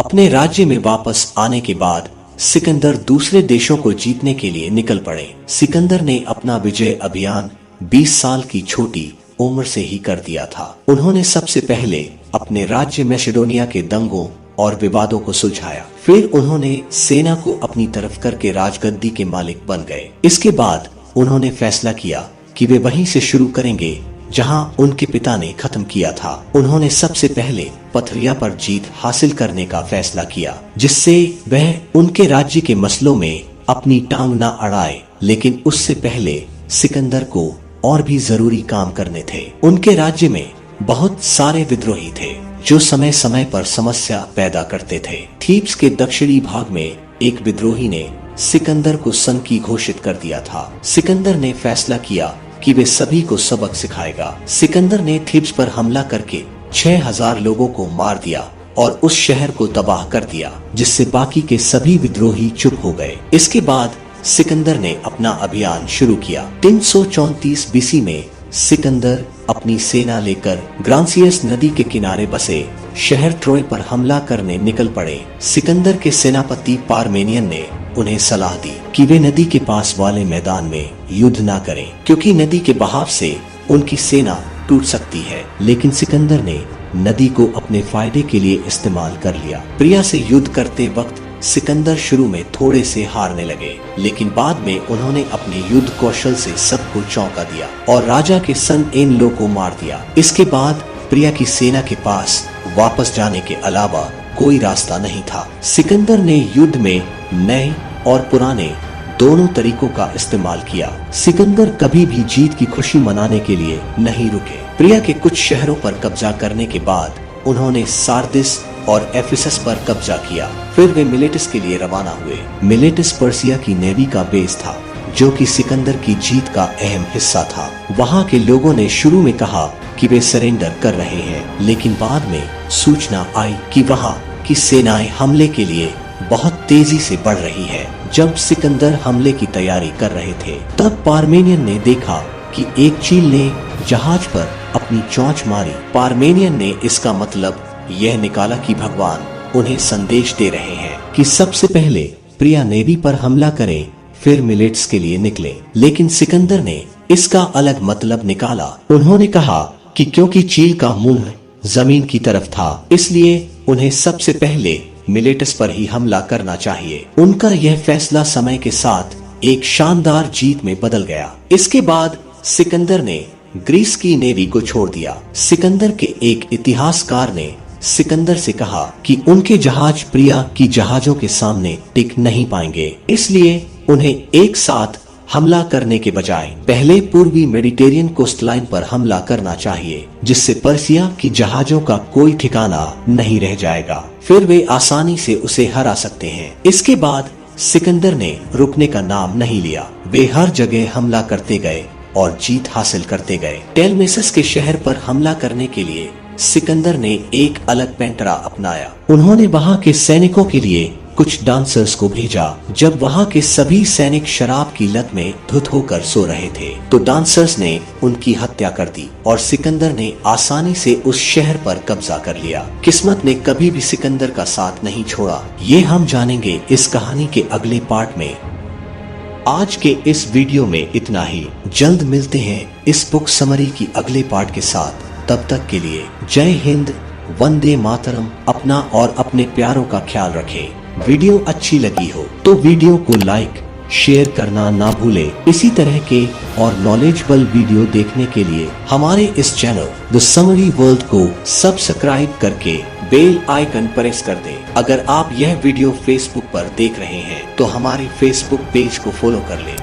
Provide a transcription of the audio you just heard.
अपने राज्य में वापस आने के बाद सिकंदर दूसरे देशों को जीतने के लिए निकल पड़े। सिकंदर ने अपना विजय अभियान 20 साल की छोटी उम्र से ही कर दिया था। उन्होंने सबसे पहले अपने राज्य मैसेडोनिया के दंगों और विवादों को सुलझाया। फिर उन्होंने सेना को अपनी तरफ करके राजगद्दी के मालिक बन गए। इसके बाद उन्होंने फैसला किया कि वे वहीं से शुरू करेंगे जहां उनके पिता ने खत्म किया था। उन्होंने सबसे पहले पथरिया पर जीत हासिल करने का फैसला किया, जिससे वह उनके राज्य के मसलों में अपनी टांग न अड़ाए। लेकिन उससे पहले सिकंदर को और भी जरूरी काम करने थे। उनके राज्य में बहुत सारे विद्रोही थे जो समय समय पर समस्या पैदा करते थे। थीब्स के दक्षिणी भाग में एक विद्रोही ने सिकंदर को सनकी घोषित कर दिया था। सिकंदर ने फैसला किया कि वे सभी को सबक सिखाएगा। सिकंदर ने थीब्स पर हमला करके 6000 लोगों को मार दिया और उस शहर को तबाह कर दिया, जिससे बाकी के सभी विद्रोही चुप हो गए। इसके बाद सिकंदर ने अपना अभियान शुरू किया। 334 बीसी में सिकंदर अपनी सेना लेकर ग्रांसियस नदी के किनारे बसे शहर ट्रोय पर हमला करने निकल पड़े। सिकंदर के सेनापति पार्मेनियन ने उन्हें सलाह दी कि वे नदी के पास वाले मैदान में युद्ध न करें, क्योंकि नदी के बहाव से उनकी सेना टूट सकती है। लेकिन सिकंदर ने नदी को अपने फायदे के लिए इस्तेमाल कर लिया। प्रिया से युद्ध करते वक्त सिकंदर शुरू में थोड़े से हारने लगे, लेकिन बाद में उन्होंने अपने युद्ध कौशल से सबको चौंका दिया और राजा के संग इन लोगों को मार दिया। इसके बाद प्रिया की सेना के पास वापस जाने के अलावा कोई रास्ता नहीं था। सिकंदर ने युद्ध में नए और पुराने दोनों तरीकों का इस्तेमाल किया। सिकंदर कभी भी जीत की खुशी मनाने के लिए नहीं रुके। प्रिया के कुछ शहरों पर कब्जा करने के बाद उन्होंने सार्दिस और एफिसस पर कब्जा किया। फिर वे मिलेटस के लिए रवाना हुए। मिलेटस पर्सिया की नेवी का बेस था, जो कि सिकंदर की जीत का अहम हिस्सा था। वहां के लोगों ने शुरू में कहा कि वे सरेंडर कर रहे हैं, लेकिन बाद में सूचना आई कि वहां की सेनाएं हमले के लिए बहुत तेजी से बढ़ रही है। जब सिकंदर हमले की तैयारी कर रहे थे, तब पार्मेनियन ने देखा कि एक चील ने जहाज पर अपनी चोंच मारी। पार्मेनियन ने इसका मतलब यह निकाला कि भगवान उन्हें संदेश दे रहे हैं कि सबसे पहले प्रिया नेवी पर हमला करें, फिर मिलेट्स के लिए निकले। लेकिन सिकंदर ने इसका अलग मतलब निकाला। उन्होंने कहा कि क्योंकि चील का मुंह जमीन की तरफ था, इसलिए उन्हें सबसे पहले मिलेटस पर ही हमला करना चाहिए। उनका यह फैसला समय के साथ एक शानदार जीत में बदल गया। इसके बाद सिकंदर ने ग्रीस की नेवी को छोड़ दिया। सिकंदर के एक इतिहासकार ने सिकंदर से कहा कि उनके जहाज प्रिया की जहाजों के सामने टिक नहीं पाएंगे, इसलिए उन्हें एक साथ हमला करने के बजाय पहले पूर्वी मेडिटेरियन कोस्टलाइन पर हमला करना चाहिए, जिससे पर्सिया की जहाजों का कोई ठिकाना नहीं रह जाएगा। फिर वे आसानी से उसे हरा सकते हैं। इसके बाद सिकंदर ने रुकने का नाम नहीं लिया। वे हर जगह हमला करते गए और जीत हासिल करते गए। टेलमेसस के शहर पर हमला करने के लिए सिकंदर ने एक अलग पैंतरा अपनाया। उन्होंने वहां के सैनिकों के लिए कुछ डांसर्स को भेजा। जब वहां के सभी सैनिक शराब की लत में धुत होकर सो रहे थे, तो डांसर्स ने उनकी हत्या कर दी और सिकंदर ने आसानी से उस शहर पर कब्जा कर लिया। किस्मत ने कभी भी सिकंदर का साथ नहीं छोड़ा। ये हम जानेंगे इस कहानी के अगले पार्ट में। आज के इस वीडियो में इतना ही। जल्द मिलते हैं इस बुक समरी की अगले पार्ट के साथ। तब तक के लिए जय हिंद, वंदे मातरम। अपना और अपने प्यारों का ख्याल रखें। वीडियो अच्छी लगी हो तो वीडियो को लाइक शेयर करना ना भूलें। इसी तरह के और नॉलेजेबल वीडियो देखने के लिए हमारे इस चैनल द समरी वर्ल्ड को सब्सक्राइब करके बेल आइकन प्रेस कर दें। अगर आप यह वीडियो फेसबुक पर देख रहे हैं तो हमारे फेसबुक पेज को फॉलो कर लें।